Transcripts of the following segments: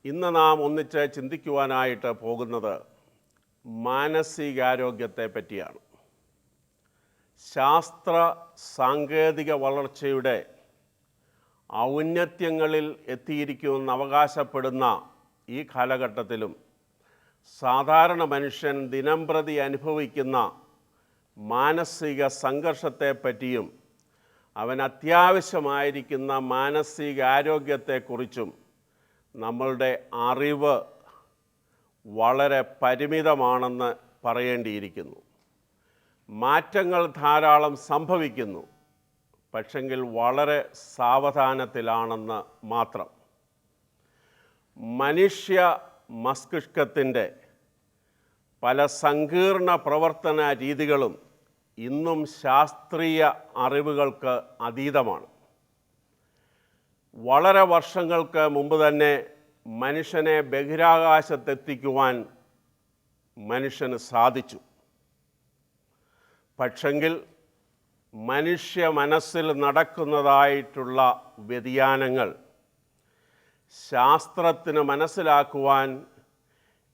ഇന്ന് നാം ഒന്നിച്ച് ചിന്തിക്കുവാനായിട്ട് പോകുന്നത് മാനസികാരോഗ്യത്തെ പറ്റിയാണ്. ശാസ്ത്ര സാങ്കേതിക വളർച്ചയുടെ ഔന്നത്യങ്ങളിൽ എത്തിയിരിക്കുമെന്ന് അവകാശപ്പെടുന്ന ഈ കാലഘട്ടത്തിലും സാധാരണ മനുഷ്യൻ ദിനംപ്രതി അനുഭവിക്കുന്ന മാനസിക സംഘർഷത്തെപ്പറ്റിയും അവൻ അത്യാവശ്യമായിരിക്കുന്ന മാനസികാരോഗ്യത്തെക്കുറിച്ചും നമ്മളുടെ അറിവ് വളരെ പരിമിതമാണെന്ന് പറയേണ്ടിയിരിക്കുന്നു. മാറ്റങ്ങൾ ധാരാളം സംഭവിക്കുന്നു, പക്ഷെങ്കിൽ വളരെ സാവധാനത്തിലാണെന്ന് മാത്രം. മനുഷ്യ മസ്തിഷ്കത്തിൻ്റെ പല സങ്കീർണ പ്രവർത്തന രീതികളും ഇന്നും ശാസ്ത്രീയ അറിവുകൾക്ക് അതീതമാണ്. വളരെ വർഷങ്ങൾക്ക് മുമ്പ് തന്നെ മനുഷ്യനെ ബഹിരാകാശത്തെത്തിക്കുവാൻ മനുഷ്യന് സാധിച്ചു. പക്ഷെങ്കിൽ മനുഷ്യ മനസ്സിൽ നടക്കുന്നതായിട്ടുള്ള വ്യതിയാനങ്ങൾ ശാസ്ത്രത്തിന് മനസ്സിലാക്കുവാൻ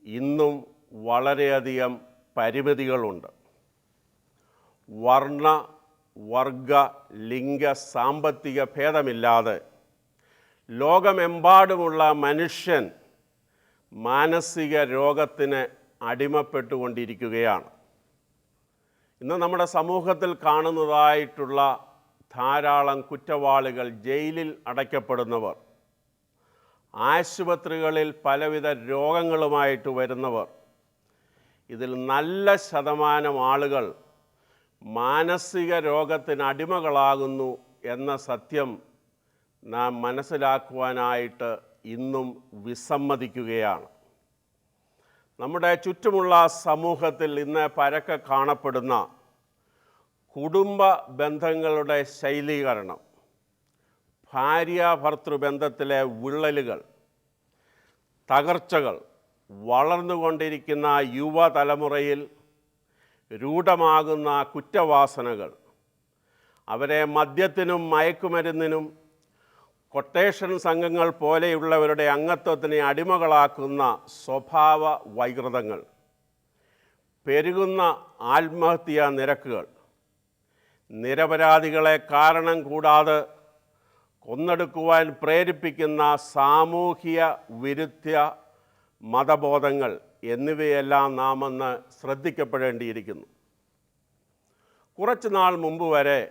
ഇന്നും വളരെയധികം പരിമിതികളുണ്ട്. വർണ്ണ, വർഗ, ലിംഗ, സാമ്പത്തിക ഭേദമില്ലാതെ ലോകമെമ്പാടുമുള്ള മനുഷ്യൻ മാനസിക രോഗത്തിന് അടിമപ്പെട്ടുകൊണ്ടിരിക്കുകയാണ്. ഇന്ന് നമ്മുടെ സമൂഹത്തിൽ കാണുന്നതായിട്ടുള്ള ധാരാളം കുറ്റവാളികൾ, ജയിലിൽ അടയ്ക്കപ്പെടുന്നവർ, ആശുപത്രികളിൽ പലവിധ രോഗങ്ങളുമായിട്ട് വരുന്നവർ, ഇതിൽ നല്ല ശതമാനം ആളുകൾ മാനസിക രോഗത്തിന് അടിമകളാകുന്നു എന്ന സത്യം നാം മനസ്സിലാക്കുവാനായിട്ട് ഇന്നും വിസമ്മതിക്കുകയാണ്. നമ്മുടെ ചുറ്റുമുള്ള സമൂഹത്തിൽ ഇന്ന് പരക്കെ കാണപ്പെടുന്ന കുടുംബ ബന്ധങ്ങളുടെ ശൈലീകരണം, ഭാര്യ-ഭർത്തൃബന്ധത്തിലെ വിള്ളലുകൾ, തകർച്ചകൾ, വളർന്നുകൊണ്ടിരിക്കുന്ന യുവതലമുറയിൽ രൂഢമാകുന്ന കുറ്റവാസനകൾ, അവരെ മദ്യത്തിനും മയക്കുമരുന്നിനും കൊട്ടേഷൻ സംഘങ്ങൾ പോലെയുള്ളവരുടെ അംഗത്വത്തിനെ അടിമകളാക്കുന്ന സ്വഭാവ വൈകൃതങ്ങൾ, പെരുകുന്ന ആത്മഹത്യാ നിരക്കുകൾ, നിരപരാധികളെ കാരണം കൂടാതെ കൊന്നെടുക്കുവാൻ പ്രേരിപ്പിക്കുന്ന സാമൂഹിക വിരുദ്ധ മതബോധങ്ങൾ എന്നിവയെല്ലാം നാം ഒന്ന് ശ്രദ്ധിക്കപ്പെടേണ്ടിയിരിക്കുന്നു. കുറച്ച് നാൾ മുമ്പ് വരെ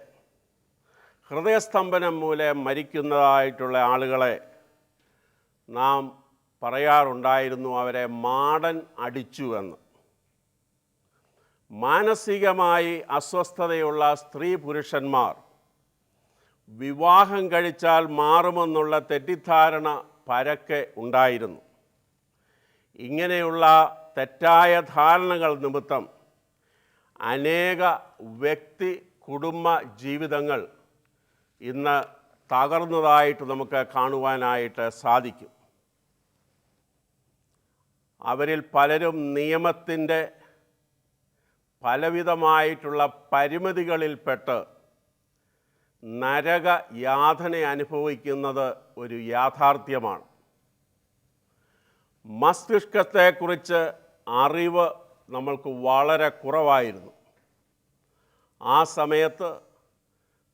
ഹൃദയസ്തംഭനം മൂലം മരിക്കുന്നതായിട്ടുള്ള ആളുകളെ നാം പറയാറുണ്ടായിരുന്നു, അവരെ മാടൻ അടിച്ചു എന്ന്. മാനസികമായി അസ്വസ്ഥതയുള്ള സ്ത്രീ പുരുഷന്മാർ വിവാഹം കഴിച്ചാൽ മാറുമെന്നുള്ള തെറ്റിദ്ധാരണ പരക്കെ ഉണ്ടായിരുന്നു. ഇങ്ങനെയുള്ള തെറ്റായ ധാരണകൾ നിമിത്തം അനേക വ്യക്തി കുടുംബ ജീവിതങ്ങൾ ഇന്ന് തകർന്നതായിട്ട് നമുക്ക് കാണുവാനായിട്ട് സാധിക്കും. അവരിൽ പലരും നിയമത്തിൻ്റെ പലവിധമായിട്ടുള്ള പരിമിതികളിൽപ്പെട്ട് നരക യാതന അനുഭവിക്കുന്നത് ഒരു യാഥാർത്ഥ്യമാണ്. മസ്തിഷ്കത്തെക്കുറിച്ച് അറിവ് നമ്മൾക്ക് വളരെ കുറവായിരുന്നു. ആ സമയത്ത്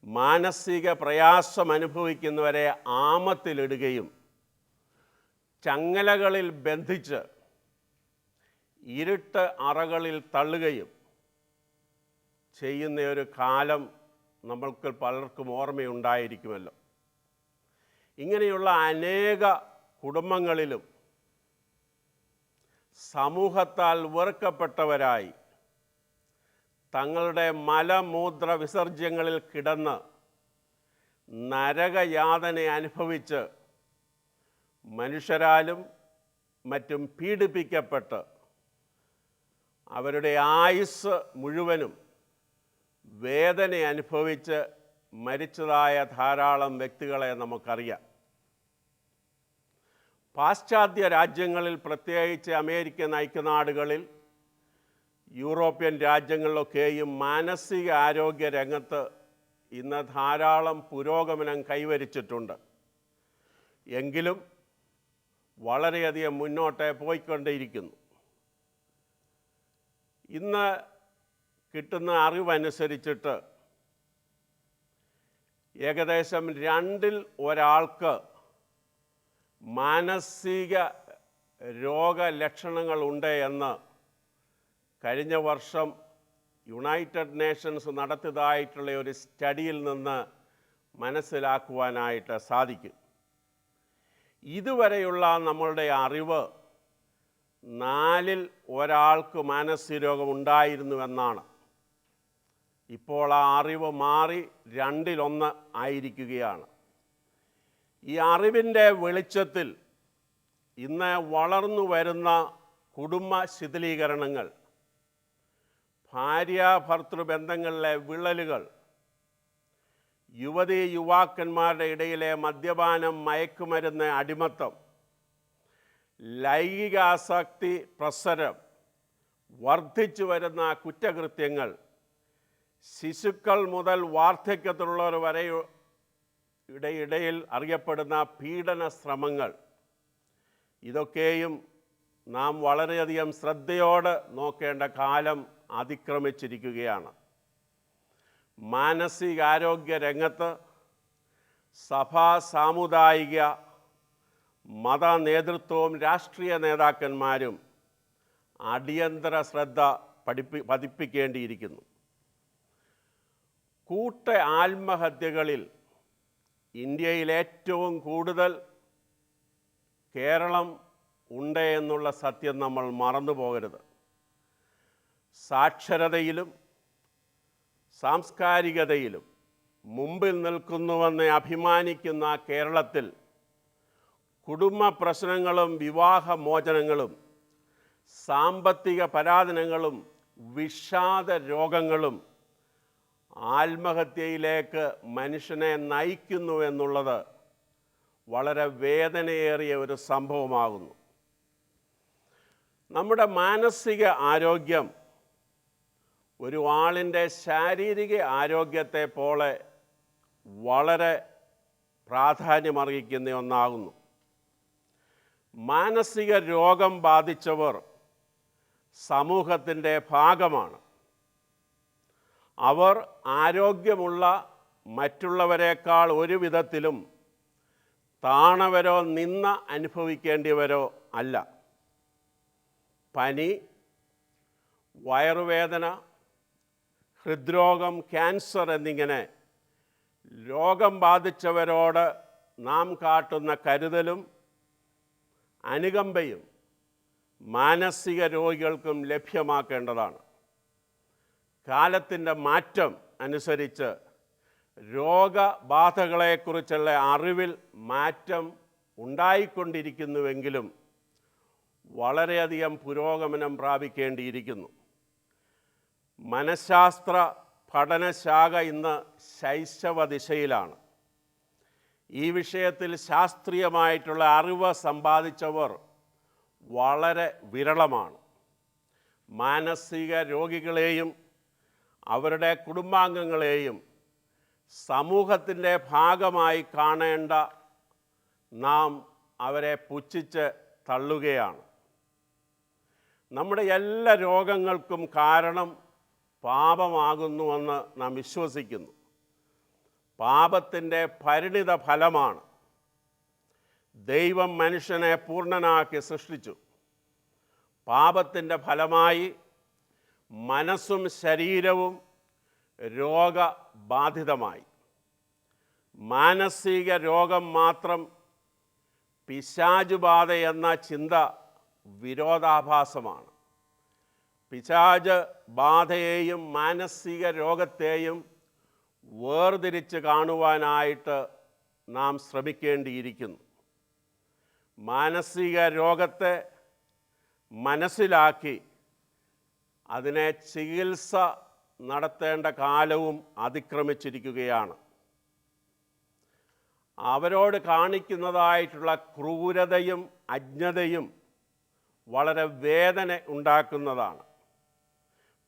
മാനസിക പ്രയാസം അനുഭവിക്കുന്നവരെ ആമത്തിലിടുകയും ചങ്ങലകളിൽ ബന്ധിച്ച് ഇരുട്ട് അറകളിൽ തള്ളുകയും ചെയ്യുന്ന ഒരു കാലം നമ്മൾക്ക് പലർക്കും ഓർമ്മയുണ്ടായിരിക്കുമല്ലോ. ഇങ്ങനെയുള്ള അനേക കുടുംബങ്ങളിലും സമൂഹത്താൽ വെറുക്കപ്പെട്ടവരായി തങ്ങളുടെ മലമൂത്ര വിസർജ്യങ്ങളിൽ കിടന്ന് നരകയാതന അനുഭവിച്ച് മനുഷ്യരാലും മറ്റും പീഡിപ്പിക്കപ്പെട്ട് അവരുടെ ആയുസ് മുഴുവനും വേദന അനുഭവിച്ച് മരിച്ചതായ ധാരാളം വ്യക്തികളെ നമുക്കറിയാം. പാശ്ചാത്യ രാജ്യങ്ങളിൽ, പ്രത്യേകിച്ച് അമേരിക്കൻ ഐക്യനാടുകളിൽ, യൂറോപ്യൻ രാജ്യങ്ങളിലൊക്കെയും മാനസിക ആരോഗ്യ രംഗത്ത് ഇന്ന് ധാരാളം പുരോഗമനം കൈവരിച്ചിട്ടുണ്ട്. എങ്കിലും വളരെയധികം മുന്നോട്ട് പോയിക്കൊണ്ടേയിരിക്കുന്നു. ഇന്ന് കിട്ടുന്ന അറിവനുസരിച്ചിട്ട് ഏകദേശം 2-ൽ 1 മാനസിക രോഗലക്ഷണങ്ങളുണ്ട് എന്ന് കഴിഞ്ഞ വർഷം യുണൈറ്റഡ് നേഷൻസ് നടത്തിയതായിട്ടുള്ള ഒരു സ്റ്റഡിയിൽ നിന്ന് മനസ്സിലാക്കുവാനായിട്ട് സാധിക്കും. ഇതുവരെയുള്ള നമ്മളുടെ അറിവ് 4-ൽ 1 മാനസിക രോഗം ഉണ്ടായിരുന്നുവെന്നാണ്. ഇപ്പോൾ ആ അറിവ് മാറി 2-ൽ 1 ആയിരിക്കുകയാണ്. ഈ അറിവിൻ്റെ വെളിച്ചത്തിൽ ഇന്ന് വളർന്നു വരുന്ന കുടുംബ ശിഥിലീകരണങ്ങൾ, ഭാര്യാഭർത്തൃ ബന്ധങ്ങളിലെ വിള്ളലുകൾ, യുവതീ യുവാക്കന്മാരുടെ ഇടയിലെ മദ്യപാനം, മയക്കുമരുന്ന് അടിമത്തം, ലൈംഗികാസക്തി പ്രസരം, വർദ്ധിച്ചു വരുന്ന കുറ്റകൃത്യങ്ങൾ, ശിശുക്കൾ മുതൽ വാർദ്ധക്യത്തിലുള്ളവർ വരെ ഇടയിൽ അറിയപ്പെടുന്ന പീഡന ശ്രമങ്ങൾ, ഇതൊക്കെയും നാം വളരെയധികം ശ്രദ്ധയോടെ നോക്കേണ്ട കാലം അതിക്രമിച്ചിരിക്കുകയാണ്. മാനസികാരോഗ്യ രംഗത്ത് സഭാ, സാമുദായിക, മത നേതൃത്വവും രാഷ്ട്രീയ നേതാക്കന്മാരും അടിയന്തര ശ്രദ്ധ പതിപ്പിക്കേണ്ടിയിരിക്കുന്നു. കൂട്ട ആത്മഹത്യകളിൽ ഇന്ത്യയിൽ ഏറ്റവും കൂടുതൽ കേരളം ഉണ്ട് എന്നുള്ള സത്യം നമ്മൾ മറന്നു പോകരുത്. സാക്ഷരതയിലും സാംസ്കാരികതയിലും മുമ്പിൽ നിൽക്കുന്നുവെന്ന് അഭിമാനിക്കുന്ന കേരളത്തിൽ കുടുംബ പ്രശ്നങ്ങളും വിവാഹമോചനങ്ങളും സാമ്പത്തിക പരാധീനങ്ങളും വിഷാദ രോഗങ്ങളും ആത്മഹത്യയിലേക്ക് മനുഷ്യനെ നയിക്കുന്നു എന്നുള്ളത് വളരെ വേദനയേറിയ ഒരു സംഭവമാകുന്നു. നമ്മുടെ മാനസിക ആരോഗ്യം ഒരു ആളിൻ്റെ ശാരീരിക ആരോഗ്യത്തെ പോലെ വളരെ പ്രാധാന്യമർഹിക്കുന്ന ഒന്നാകുന്നു. മാനസിക രോഗം ബാധിച്ചവർ സമൂഹത്തിൻ്റെ ഭാഗമാണ്. അവർ ആരോഗ്യമുള്ള മറ്റുള്ളവരെക്കാൾ ഒരു വിധത്തിലും താണവരോ നിന്ന അനുഭവിക്കേണ്ടിയവരോ അല്ല. പനി, വയറുവേദന, ഹൃദ്രോഗം, ക്യാൻസർ എന്നിങ്ങനെ രോഗം ബാധിച്ചവരോട് നാം കാട്ടുന്ന കരുതലും അനുകമ്പയും മാനസിക രോഗികൾക്കും ലഭ്യമാക്കേണ്ടതാണ്. കാലത്തിൻ്റെ മാറ്റം അനുസരിച്ച് രോഗബാധകളെക്കുറിച്ചുള്ള അറിവിൽ മാറ്റം ഉണ്ടായിക്കൊണ്ടിരിക്കുന്നുവെങ്കിലും വളരെയധികം പുരോഗമനം പ്രാപിക്കേണ്ടിയിരിക്കുന്നു. മനഃശാസ്ത്ര പഠനശാഖ ഇന്ന് ശൈശവ ദിശയിലാണ്. ഈ വിഷയത്തിൽ ശാസ്ത്രീയമായിട്ടുള്ള അറിവ് സമ്പാദിച്ചവർ വളരെ വിരളമാണ്. മാനസിക രോഗികളെയും അവരുടെ കുടുംബാംഗങ്ങളെയും സമൂഹത്തിൻ്റെ ഭാഗമായി കാണേണ്ട നാം അവരെ പുച്ഛിച്ച് തള്ളുകയാണ്. നമ്മുടെ എല്ലാ രോഗങ്ങൾക്കും കാരണം പാപമാകുന്നുവെന്ന് നാം വിശ്വസിക്കുന്നു. പാപത്തിൻ്റെ പരിണിത ഫലമാണ്. ദൈവം മനുഷ്യനെ പൂർണ്ണനാക്കി സൃഷ്ടിച്ചു. പാപത്തിൻ്റെ ഫലമായി മനസ്സും ശരീരവും രോഗബാധിതമായി. മാനസിക രോഗം മാത്രം പിശാചുബാധ എന്ന ചിന്ത വിരോധാഭാസമാണ്. പിശാച് ബാധയെയും മാനസിക രോഗത്തെയും വേർതിരിച്ച് കാണുവാനായിട്ട് നാം ശ്രമിക്കേണ്ടിയിരിക്കുന്നു. മാനസിക രോഗത്തെ മനസ്സിലാക്കി അതിനെ ചികിത്സ നടത്തേണ്ട കാലവും അതിക്രമിച്ചിരിക്കുകയാണ്. അവരോട് കാണിക്കുന്നതായിട്ടുള്ള ക്രൂരതയും അജ്ഞതയും വളരെ വേദന ഉണ്ടാക്കുന്നതാണ്.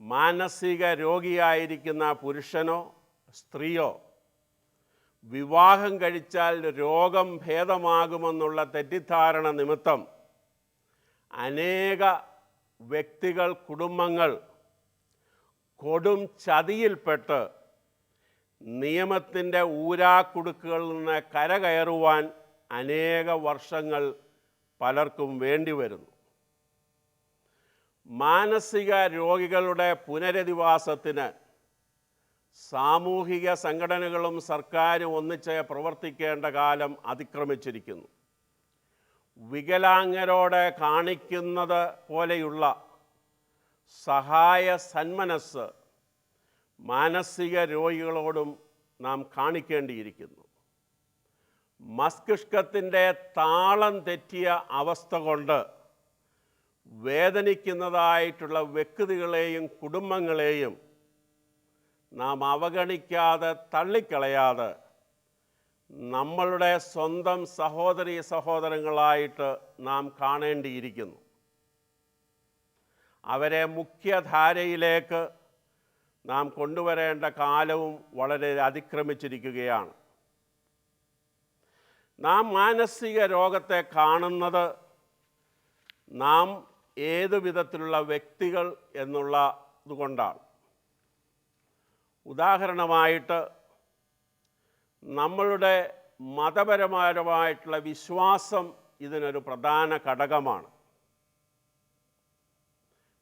മാനസിക രോഗിയായിരിക്കുന്ന പുരുഷനോ സ്ത്രീയോ വിവാഹം കഴിച്ചാൽ രോഗം ഭേദമാകുമെന്നുള്ള തെറ്റിദ്ധാരണ നിമിത്തം അനേക വ്യക്തികൾ, കുടുംബങ്ങൾ കൊടും ചതിയിൽപ്പെട്ട് നിയമത്തിൻ്റെ ഊരാക്കുടുക്കുകളിൽ നിന്ന് കരകയറുവാൻ അനേക വർഷങ്ങൾ പലർക്കും വേണ്ടി വരുന്നു. മാനസിക രോഗികളുടെ പുനരധിവാസത്തിന് സാമൂഹിക സംഘടനകളും സർക്കാരും ഒന്നിച്ച് പ്രവർത്തിക്കേണ്ട കാലം അതിക്രമിച്ചിരിക്കുന്നു. വികലാംഗരോട് കാണിക്കുന്നത് പോലെയുള്ള സഹായ സന്മനസ് മാനസിക രോഗികളോടും നാം കാണിക്കേണ്ടിയിരിക്കുന്നു. മസ്തിഷ്കത്തിൻ്റെ താളം തെറ്റിയ അവസ്ഥ കൊണ്ട് വേദനിക്കുന്നതായിട്ടുള്ള വ്യക്തികളെയും കുടുംബങ്ങളെയും നാം അവഗണിക്കാതെ, തള്ളിക്കളയാതെ നമ്മളുടെ സ്വന്തം സഹോദരീ സഹോദരങ്ങളായിട്ട് നാം കാണേണ്ടിയിരിക്കുന്നു. അവരെ മുഖ്യധാരയിലേക്ക് നാം കൊണ്ടുവരേണ്ട കാലവും വളരെ അതിക്രമിച്ചിരിക്കുകയാണ്. നാം മാനസിക രോഗത്തെ കാണുന്നത് നാം ഏതു വിധത്തിലുള്ള വ്യക്തികൾ എന്നുള്ളത് കൊണ്ടാണ്. ഉദാഹരണമായിട്ട് നമ്മളുടെ മതപരമായിട്ടുള്ള വിശ്വാസം ഇതിനൊരു പ്രധാന ഘടകമാണ്.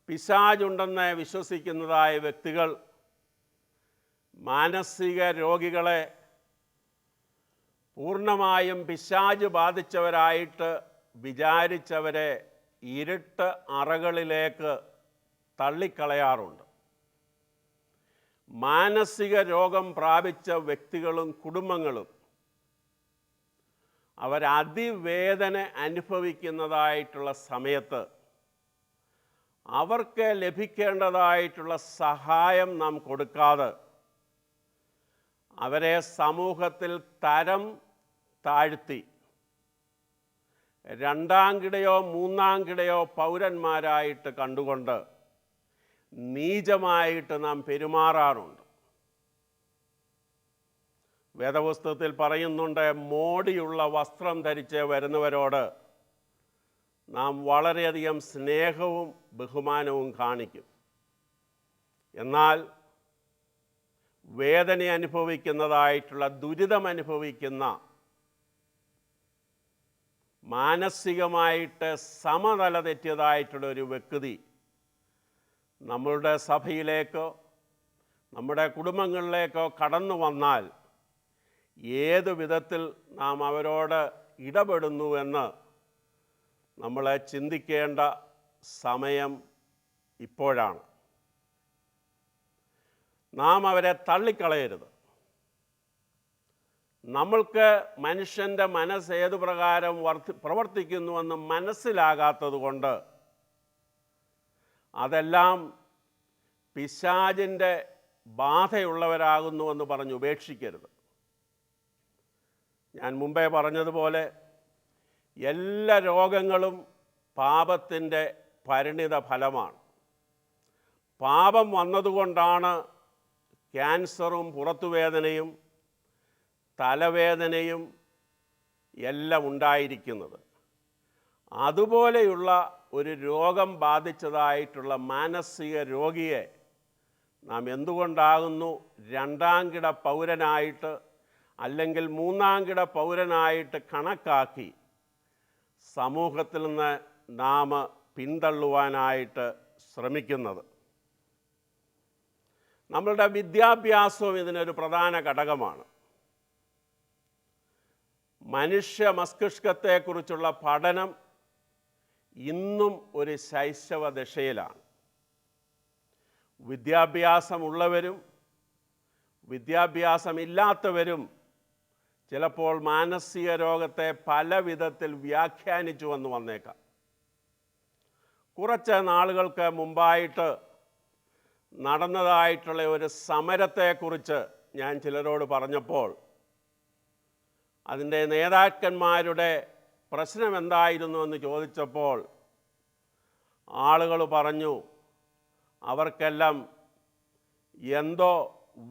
പിശാചുണ്ടെന്ന് വിശ്വസിക്കുന്നതായ വ്യക്തികൾ മാനസിക രോഗികളെ പൂർണ്ണമായും പിശാച് ബാധിച്ചവരായിട്ട് വിചാരിച്ചവരെ ഇരുട്ട് അറകളിലേക്ക് തള്ളിക്കളയാറുണ്ട്. മാനസിക രോഗം പ്രാപിച്ച വ്യക്തികളും കുടുംബങ്ങളും അവരതിവേദന അനുഭവിക്കുന്നതായിട്ടുള്ള സമയത്ത് അവർക്ക് ലഭിക്കേണ്ടതായിട്ടുള്ള സഹായം നാം കൊടുക്കാതെ അവരെ സമൂഹത്തിൽ തരം താഴ്ത്തി രണ്ടാംകിടയോ മൂന്നാംകിടയോ പൗരന്മാരായിട്ട് കണ്ടുകൊണ്ട് നീചമായിട്ട് നാം പെരുമാറാറുണ്ട്. വേദപുസ്തകത്തിൽ പറയുന്നുണ്ട്, മോടിയുള്ള വസ്ത്രം ധരിച്ച് വരുന്നവരോട് നാം വളരെയധികം സ്നേഹവും ബഹുമാനവും കാണിക്കും. എന്നാൽ വേദന അനുഭവിക്കുന്നതായിട്ടുള്ള, ദുരിതമനുഭവിക്കുന്ന, മാനസികമായിട്ട് സമതല തെറ്റിയതായിട്ടുള്ള ഒരു വ്യക്തി നമ്മളുടെ സഭയിലേക്കോ നമ്മുടെ കുടുംബങ്ങളിലേക്കോ കടന്നു വന്നാൽ ഏതു വിധത്തിൽ നാം അവരോട് ഇടപെടുന്നുവെന്ന് നമ്മൾ ചിന്തിക്കേണ്ട സമയം ഇപ്പോഴാണ്. നാം അവരെ തള്ളിക്കളയരുത്. നമ്മൾക്ക് മനുഷ്യൻ്റെ മനസ്സ് ഏതു പ്രകാരം പ്രവർത്തിക്കുന്നുവെന്ന് മനസ്സിലാകാത്തത് കൊണ്ട് അതെല്ലാം പിശാചിൻ്റെ ബാധയുള്ളവരാകുന്നുവെന്ന് പറഞ്ഞ് ഉപേക്ഷിക്കരുത്. ഞാൻ മുമ്പേ പറഞ്ഞതുപോലെ എല്ലാ രോഗങ്ങളും പാപത്തിൻ്റെ പരിണിത ഫലമാണ്. പാപം വന്നതുകൊണ്ടാണ് ക്യാൻസറും പുറത്തുവേദനയും തലവേദനയും എല്ലാം ഉണ്ടായിരിക്കുന്നത്. അതുപോലെയുള്ള ഒരു രോഗം ബാധിച്ചതായിട്ടുള്ള മാനസിക രോഗിയെ നാം എന്തുകൊണ്ടാകുന്നു രണ്ടാംകിട പൗരനായിട്ട് അല്ലെങ്കിൽ മൂന്നാംകിട പൗരനായിട്ട് കണക്കാക്കി സമൂഹത്തിൽ നിന്ന് നാം പിന്തള്ളുവാനായിട്ട് ശ്രമിക്കുന്നത്? നമ്മളുടെ വിദ്യാഭ്യാസവും ഇതിനൊരു പ്രധാന ഘടകമാണ്. മനുഷ്യ മസ്തിഷ്കത്തെക്കുറിച്ചുള്ള പഠനം ഇന്നും ഒരു ശൈശവ ദശയിലാണ്. വിദ്യാഭ്യാസമുള്ളവരും വിദ്യാഭ്യാസമില്ലാത്തവരും ചിലപ്പോൾ മാനസിക രോഗത്തെ പല വിധത്തിൽ വ്യാഖ്യാനിച്ചു വന്ന് വന്നേക്കാം. കുറച്ച് നാളുകൾക്ക് മുമ്പായിട്ട് നടന്നതായിട്ടുള്ള ഒരു സമരത്തെക്കുറിച്ച് ഞാൻ ചിലരോട് പറഞ്ഞപ്പോൾ അതിൻ്റെ നേതാക്കന്മാരുടെ പ്രശ്നം എന്തായിരുന്നു എന്ന് ചോദിച്ചപ്പോൾ ആളുകൾ പറഞ്ഞു, അവർക്കെല്ലാം എന്തോ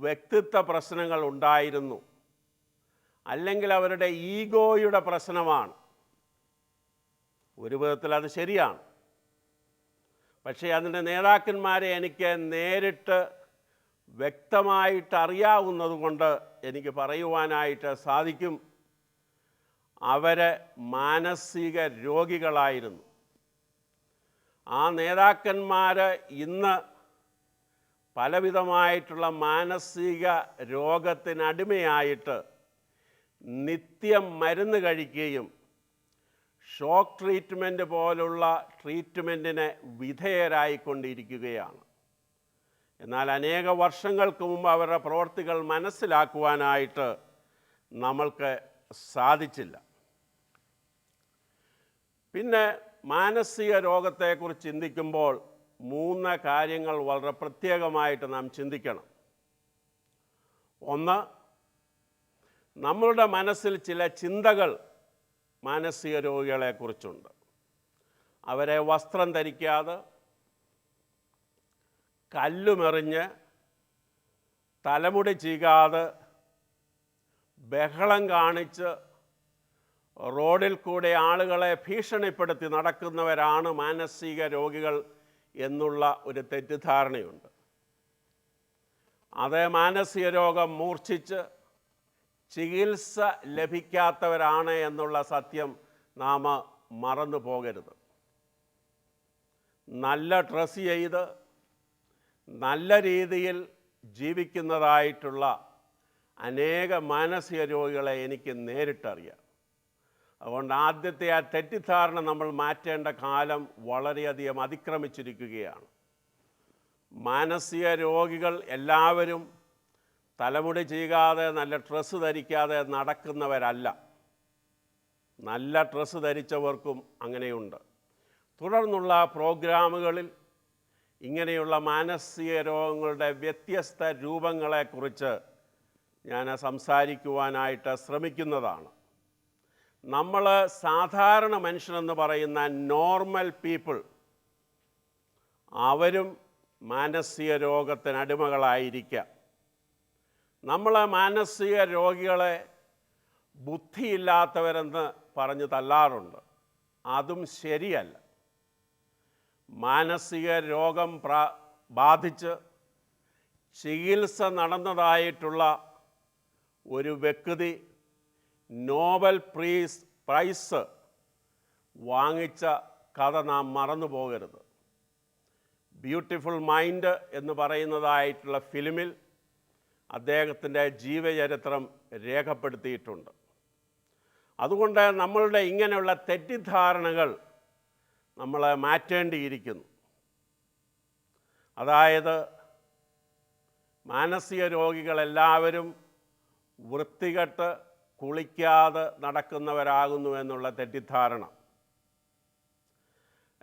വ്യക്തിത്വ പ്രശ്നങ്ങൾ ഉണ്ടായിരുന്നു, അല്ലെങ്കിൽ അവരുടെ ഈഗോയുടെ പ്രശ്നമാണ്. ഒരു വിധത്തിൽ അത് ശരിയാണ്. പക്ഷേ അതിൻ്റെ നേതാക്കന്മാരെ എനിക്ക് നേരിട്ട് വ്യക്തമായിട്ട് അറിയാവുന്നതുകൊണ്ട് എനിക്ക് പറയുവാനായിട്ട് സാധിക്കും, അവർ മാനസിക രോഗികളായിരുന്നു. ആ നേതാക്കന്മാർ ഇന്ന് പലവിധമായിട്ടുള്ള മാനസിക രോഗത്തിനടിമയായിട്ട് നിത്യം മരുന്ന് കഴിക്കുകയും ഷോക്ക് ട്രീറ്റ്മെൻറ്റ് പോലുള്ള ട്രീറ്റ്മെൻറ്റിന് വിധേയരായിക്കൊണ്ടിരിക്കുകയാണ്. എന്നാൽ അനേക വർഷങ്ങൾക്ക് മുമ്പ് അവരുടെ പ്രവൃത്തികൾ മനസ്സിലാക്കുവാനായിട്ട് നമ്മൾക്ക് സാധിച്ചില്ല. പിന്നെ മാനസിക രോഗത്തെക്കുറിച്ച് ചിന്തിക്കുമ്പോൾ 3 കാര്യങ്ങൾ വളരെ പ്രത്യേകമായിട്ട് നാം ചിന്തിക്കണം. ഒന്ന്, നമ്മളുടെ മനസ്സിൽ ചില ചിന്തകൾ മാനസിക രോഗികളെക്കുറിച്ചുണ്ട്. അവരെ വസ്ത്രം ധരിക്കാതെ, കല്ലുമെറിഞ്ഞ്, തലമുടി ചീകാതെ, ബഹളം കാണിച്ച് റോഡിൽ കൂടെ ആളുകളെ ഭീഷണിപ്പെടുത്തി നടക്കുന്നവരാണ് മാനസിക രോഗികൾ എന്നുള്ള ഒരു തെറ്റിദ്ധാരണയുണ്ട്. അത് മാനസിക രോഗം മൂർച്ഛിച്ച് ചികിത്സ ലഭിക്കാത്തവരാണ് എന്നുള്ള സത്യം നാം മറന്നു പോകരുത്. നല്ല ഡ്രസ്സ് ചെയ്ത് നല്ല രീതിയിൽ ജീവിക്കുന്നതായിട്ടുള്ള അനേക മാനസിക രോഗികളെ എനിക്ക് നേരിട്ടറിയാം. അതുകൊണ്ട് ആദ്യത്തെ ആ തെറ്റിദ്ധാരണ നമ്മൾ മാറ്റേണ്ട കാലം വളരെയധികം അതിക്രമിച്ചിരിക്കുകയാണ്. മാനസിക രോഗികൾ എല്ലാവരും തലമുടി ചെയ്യാതെ നല്ല ഡ്രസ്സ് ധരിക്കാതെ നടക്കുന്നവരല്ല. നല്ല ഡ്രസ്സ് ധരിച്ചവർക്കും അങ്ങനെയുണ്ട്. തുടർന്നുള്ള പ്രോഗ്രാമുകളിൽ ഇങ്ങനെയുള്ള മാനസിക രോഗങ്ങളുടെ വ്യത്യസ്ത രൂപങ്ങളെക്കുറിച്ച് ഞാൻ സംസാരിക്കുവാനായിട്ട് ശ്രമിക്കുന്നതാണ്. നമ്മൾ സാധാരണ മനുഷ്യനെന്ന് പറയുന്ന നോർമൽ പീപ്പിൾ, അവരും മാനസിക രോഗത്തിനടിമകളായിരിക്കാം. നമ്മൾ മാനസിക രോഗികളെ ബുദ്ധിയില്ലാത്തവരെന്ന് പറഞ്ഞ് തല്ലാറുണ്ട്. അതും ശരിയല്ല. മാനസിക രോഗം ബാധിച്ച് ചികിത്സ നടന്നതായിട്ടുള്ള ഒരു വ്യക്തി നോബൽ പ്രൈസ് വാങ്ങിച്ച കഥ നാം മറന്നു പോകരുത്. ബ്യൂട്ടിഫുൾ മൈൻഡ് എന്ന് പറയുന്നതായിട്ടുള്ള ഫിലിമിൽ അദ്ദേഹത്തിൻ്റെ ജീവചരിത്രം രേഖപ്പെടുത്തിയിട്ടുണ്ട്. അതുകൊണ്ട് നമ്മളുടെ ഇങ്ങനെയുള്ള തെറ്റിദ്ധാരണകൾ നമ്മൾ മാറ്റേണ്ടിയിരിക്കുന്നു. അതായത് മാനസിക രോഗികളെല്ലാവരും വൃത്തികെട്ട് കുളിക്കാതെ നടക്കുന്നവരാകുന്നു എന്നുള്ള തെറ്റിദ്ധാരണ.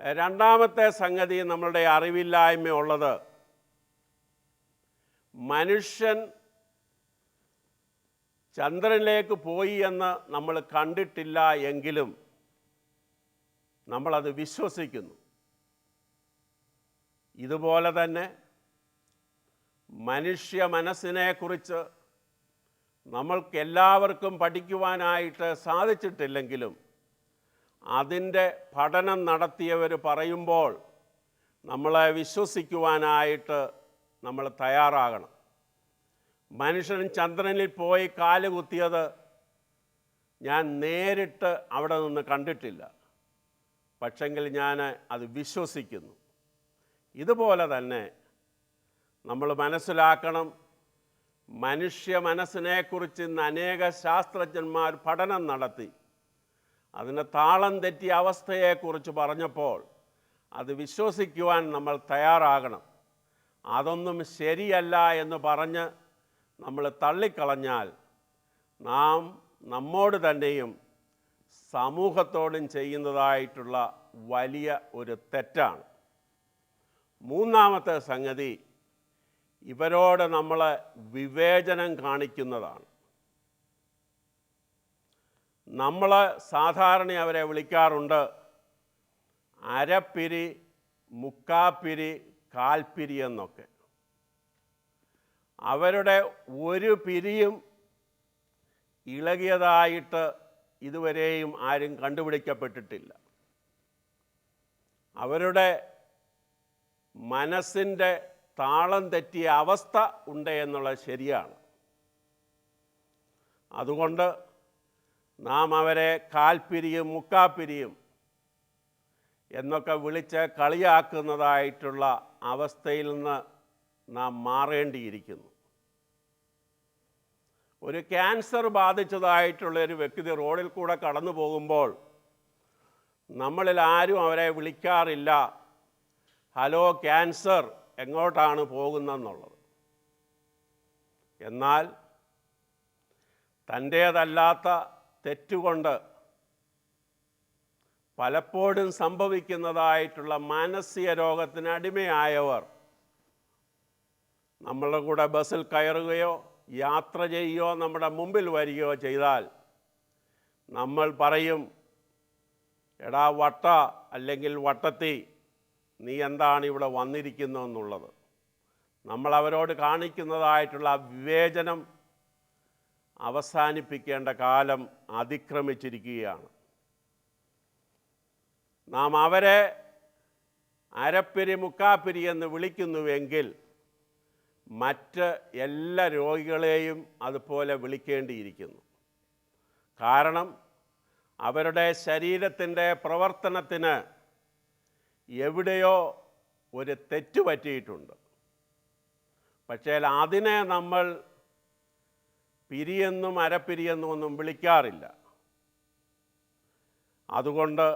രണ്ടാമത്തെ സംഗതി നമ്മളുടെ അറിവില്ലായ്മയുള്ളത്, മനുഷ്യൻ ചന്ദ്രനിലേക്ക് പോയി എന്ന് നമ്മൾ കണ്ടിട്ടില്ല എങ്കിലും നമ്മളത് വിശ്വസിക്കുന്നു. ഇതുപോലെ തന്നെ മനുഷ്യ മനസ്സിനെക്കുറിച്ച് നമ്മൾക്ക് എല്ലാവർക്കും പഠിക്കുവാനായിട്ട് സാധിച്ചിട്ടില്ലെങ്കിലും അതിൻ്റെ പഠനം നടത്തിയവർ പറയുമ്പോൾ നമ്മളെ വിശ്വസിക്കുവാനായിട്ട് നമ്മൾ തയ്യാറാകണം. മനുഷ്യൻ ചന്ദ്രനിൽ പോയി കാല് കുത്തിയത് ഞാൻ നേരിട്ട് അവിടെ നിന്ന് കണ്ടിട്ടില്ല, പക്ഷെങ്കിൽ ഞാൻ അത് വിശ്വസിക്കുന്നു. ഇതുപോലെ തന്നെ നമ്മൾ മനസ്സിലാക്കണം, മനുഷ്യ മനസ്സിനെക്കുറിച്ച് ഇന്ന് അനേക ശാസ്ത്രജ്ഞന്മാർ പഠനം നടത്തി അതിന് താളം തെറ്റിയ അവസ്ഥയെക്കുറിച്ച് പറഞ്ഞപ്പോൾ അത് വിശ്വസിക്കുവാൻ നമ്മൾ തയ്യാറാകണം. അതൊന്നും ശരിയല്ല എന്ന് പറഞ്ഞ് നമ്മൾ തള്ളിക്കളഞ്ഞാൽ നാം നമ്മോട് തന്നെയും സമൂഹത്തോടും ചെയ്യുന്നതായിട്ടുള്ള വലിയ ഒരു തെറ്റാണ്. മൂന്നാമത്തെ സംഗതി, ഇവരോട് നമ്മൾ വിവേചനം കാണിക്കുന്നതാണ്. നമ്മൾ സാധാരണ അവരെ വിളിക്കാറുണ്ട് അരപ്പിരി, മുക്കാപ്പിരി, കാൽപ്പിരി എന്നൊക്കെ. അവരുടെ ഒരു പിരിയും ഇളകിയതായിട്ട് ഇതുവരെയും ആരും കണ്ടുപിടിക്കപ്പെട്ടിട്ടില്ല. അവരുടെ മനസ്സിൻ്റെ താളം തെറ്റിയ അവസ്ഥ ഉണ്ട് എന്നുള്ളത് ശരിയാണ്. അതുകൊണ്ട് നാം അവരെ കാൽപ്പിരിയും മുക്കാപ്പിരിയും എന്നൊക്കെ വിളിച്ച് കളിയാക്കുന്നതായിട്ടുള്ള അവസ്ഥയിൽ നിന്ന് നാം മാറേണ്ടിയിരിക്കുന്നു. ഒരു ക്യാൻസർ ബാധിച്ചതായിട്ടുള്ള ഒരു വ്യക്തി റോഡിൽ കൂടെ കടന്നു പോകുമ്പോൾ നമ്മളിൽ ആരും അവരെ വിളിക്കാറില്ല, ഹലോ ക്യാൻസർ എങ്ങോട്ടാണ് പോകുന്നതെന്നുള്ളത്. എന്നാൽ തൻ്റേതല്ലാത്ത തെറ്റുകൊണ്ട് പലപ്പോഴും സംഭവിക്കുന്നതായിട്ടുള്ള മാനസിക രോഗത്തിന് അടിമയായവർ നമ്മളുടെ കൂടെ ബസ്സിൽ കയറുകയോ യാത്ര ചെയ്യുകയോ നമ്മുടെ മുമ്പിൽ വരികയോ ചെയ്താൽ നമ്മൾ പറയും, എടാ വട്ട അല്ലെങ്കിൽ വട്ടത്തി, നീ എന്താണ് ഇവിടെ വന്നിരിക്കുന്നതെന്നുള്ളത്. നമ്മൾ അവരോട് കാണിക്കുന്നതായിട്ടുള്ള വിവേചനം അവസാനിപ്പിക്കേണ്ട കാലം അതിക്രമിച്ചിരിക്കുകയാണ്. നാം അവരെ അരപ്പിരി മുക്കാപ്പിരി എന്ന് വിളിക്കുന്നുവെങ്കിൽ മറ്റ് എല്ലാ രോഗികളെയും അതുപോലെ വിളിക്കേണ്ടിയിരിക്കുന്നു. കാരണം അവരുടെ ശരീരത്തിൻ്റെ പ്രവർത്തനത്തിന് എവിടെയോ ഒരു തെറ്റ് പറ്റിയിട്ടുണ്ട്. പക്ഷേ അതിനെ നമ്മൾ പിരിയെന്നും അരപ്പിരിയെന്നും ഒന്നും വിളിക്കാറില്ല. അതുകൊണ്ട്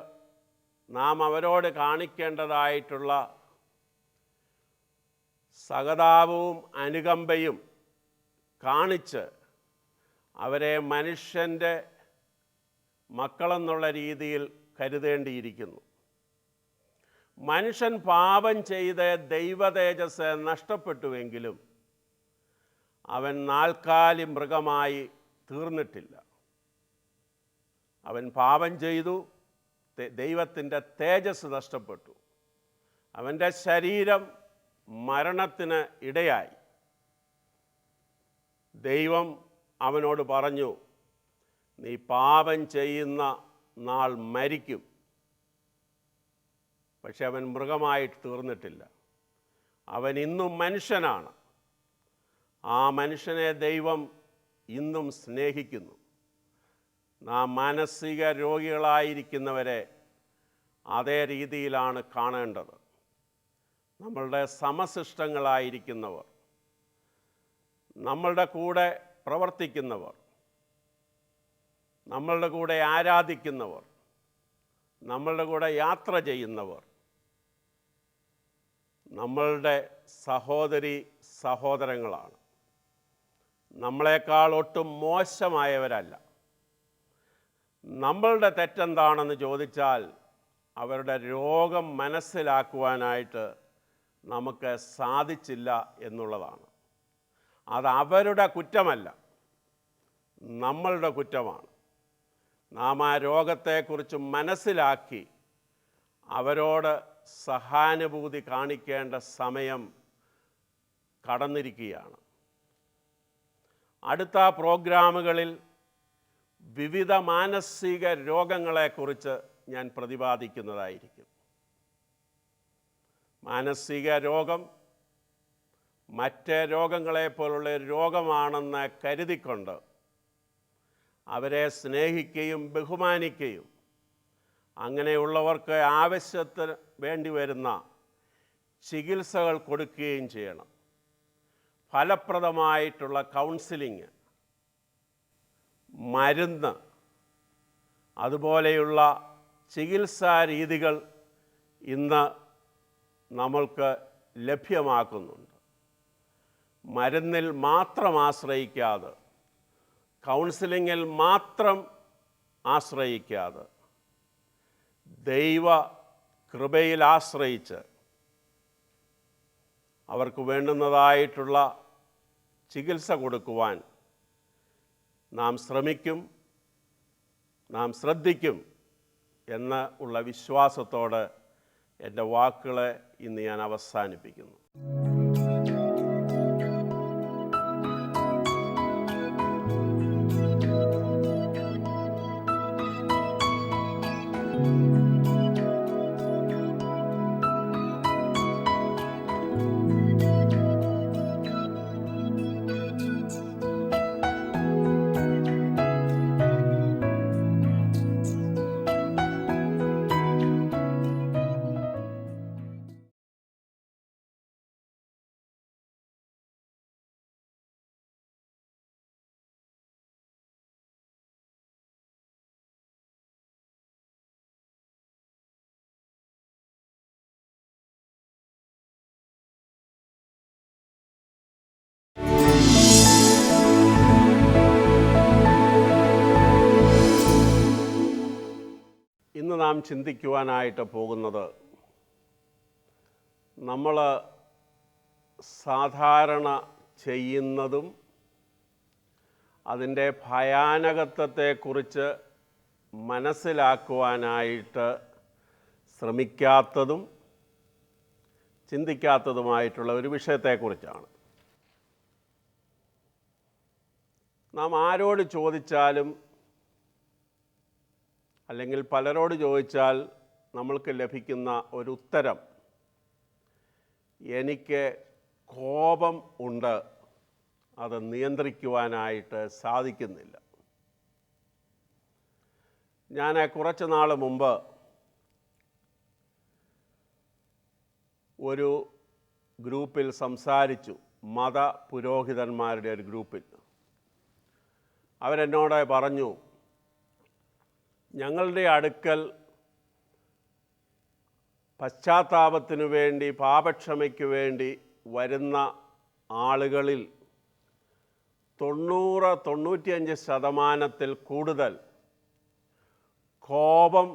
നാം അവരോട് കാണിക്കേണ്ടതായിട്ടുള്ള സഹതാപവും അനുകമ്പയും കാണിച്ച് അവരെ മനുഷ്യൻ്റെ മക്കളെന്നുള്ള രീതിയിൽ കരുതേണ്ടിയിരിക്കുന്നു. മനുഷ്യൻ പാപം ചെയ്ത് ദൈവതേജസ് നഷ്ടപ്പെട്ടുവെങ്കിലും അവൻ നാൽക്കാലി മൃഗമായി തീർന്നിട്ടില്ല. അവൻ പാപം ചെയ്തു, ദൈവത്തിൻ്റെ തേജസ് നഷ്ടപ്പെട്ടു. അവൻ്റെ ശരീരം മരണത്തിന് ഇടയായി. ദൈവം അവനോട് പറഞ്ഞു, നീ പാപം ചെയ്യുന്ന നാൾ മരിക്കും. പക്ഷെ അവൻ മൃഗമായിട്ട് തീർന്നിട്ടില്ല. അവൻ ഇന്നും മനുഷ്യനാണ്. ആ മനുഷ്യനെ ദൈവം ഇന്നും സ്നേഹിക്കുന്നു. നാം മാനസിക രോഗികളായിരിക്കുന്നവരെ അതേ രീതിയിലാണ് കാണേണ്ടത്. നമ്മളുടെ സമശിഷ്ടങ്ങളായിരിക്കുന്നവർ, നമ്മളുടെ കൂടെ പ്രവർത്തിക്കുന്നവർ, നമ്മളുടെ കൂടെ ആരാധിക്കുന്നവർ, നമ്മളുടെ കൂടെ യാത്ര ചെയ്യുന്നവർ നമ്മളുടെ സഹോദരി സഹോദരങ്ങളാണ്. നമ്മളെക്കാൾ ഒട്ടും മോശമായവരല്ല. നമ്മളുടെ തെറ്റെന്താണെന്ന് ചോദിച്ചാൽ അവരുടെ രോഗം മനസ്സിലാക്കുവാനായിട്ട് നമുക്ക് സാധിച്ചില്ല എന്നുള്ളതാണ്. അത് അവരുടെ കുറ്റമല്ല, നമ്മളുടെ കുറ്റമാണ്. നാം ആ രോഗത്തെക്കുറിച്ച് മനസ്സിലാക്കി അവരോട് സഹാനുഭൂതി കാണിക്കേണ്ട സമയം കടന്നിരിക്കുകയാണ്. അടുത്ത പ്രോഗ്രാമുകളിൽ വിവിധ മാനസിക രോഗങ്ങളെക്കുറിച്ച് ഞാൻ പ്രതിപാദിക്കുന്നതായിരിക്കും. മാനസിക രോഗം മറ്റ് രോഗങ്ങളെപ്പോലുള്ള രോഗമാണെന്ന് കരുതിക്കൊണ്ട് അവരെ സ്നേഹിക്കുകയും ബഹുമാനിക്കുകയും അങ്ങനെയുള്ളവർക്ക് ആവശ്യത്തിന് വേണ്ടി വരുന്ന ചികിത്സകൾ കൊടുക്കുകയും ചെയ്യണം. ഫലപ്രദമായിട്ടുള്ള കൗൺസിലിങ്, മരുന്ന്, അതുപോലെയുള്ള ചികിത്സാ രീതികൾ ഇന്ന് നമ്മൾക്ക് ലഭ്യമാക്കുന്നുണ്ട്. മരുന്നിൽ മാത്രം ആശ്രയിക്കാതെ, കൗൺസിലിങ്ങിൽ മാത്രം ആശ്രയിക്കാതെ, ദൈവ കൃപയിൽ ആശ്രയിച്ച് അവർക്ക് വേണ്ടുന്നതായിട്ടുള്ള ചികിത്സ കൊടുക്കുവാൻ നാം ശ്രമിക്കും, നാം ശ്രദ്ധിക്കും എന്ന് ഉള്ള വിശ്വാസത്തോടെ എൻ്റെ വാക്കുകളെ ഇന്ന് ഞാൻ അവസാനിപ്പിക്കുന്നു. ഇന്ന് നാം ചിന്തിക്കുവാനായിട്ട് പോകുന്നത് നമ്മൾ സാധാരണ ചെയ്യുന്നതും അതിൻ്റെ ഭയാനകത്വത്തെക്കുറിച്ച് മനസ്സിലാക്കുവാനായിട്ട് ശ്രമിക്കാത്തതും ചിന്തിക്കാത്തതുമായിട്ടുള്ള ഒരു വിഷയത്തെക്കുറിച്ചാണ്. നാം ആരോട് ചോദിച്ചാലും അല്ലെങ്കിൽ പലരോട് ചോദിച്ചാൽ നമ്മൾക്ക് ലഭിക്കുന്ന ഒരു ഉത്തരം, എനിക്ക് കോപം ഉണ്ട്, അത് നിയന്ത്രിക്കുവാനായിട്ട് സാധിക്കുന്നില്ല. ഞാൻ കുറച്ച് നാൾ മുമ്പ് ഒരു ഗ്രൂപ്പിൽ സംസാരിച്ചു, മത പുരോഹിതന്മാരുടെ ഒരു ഗ്രൂപ്പിൽ. അവരെന്നോട് പറഞ്ഞു, ഞങ്ങളുടെ അടുക്കൽ പശ്ചാത്താപത്തിനു വേണ്ടി, പാപക്ഷമയ്ക്ക് വേണ്ടി വരുന്ന ആളുകളിൽ 90-95% കൂടുതൽ കോപം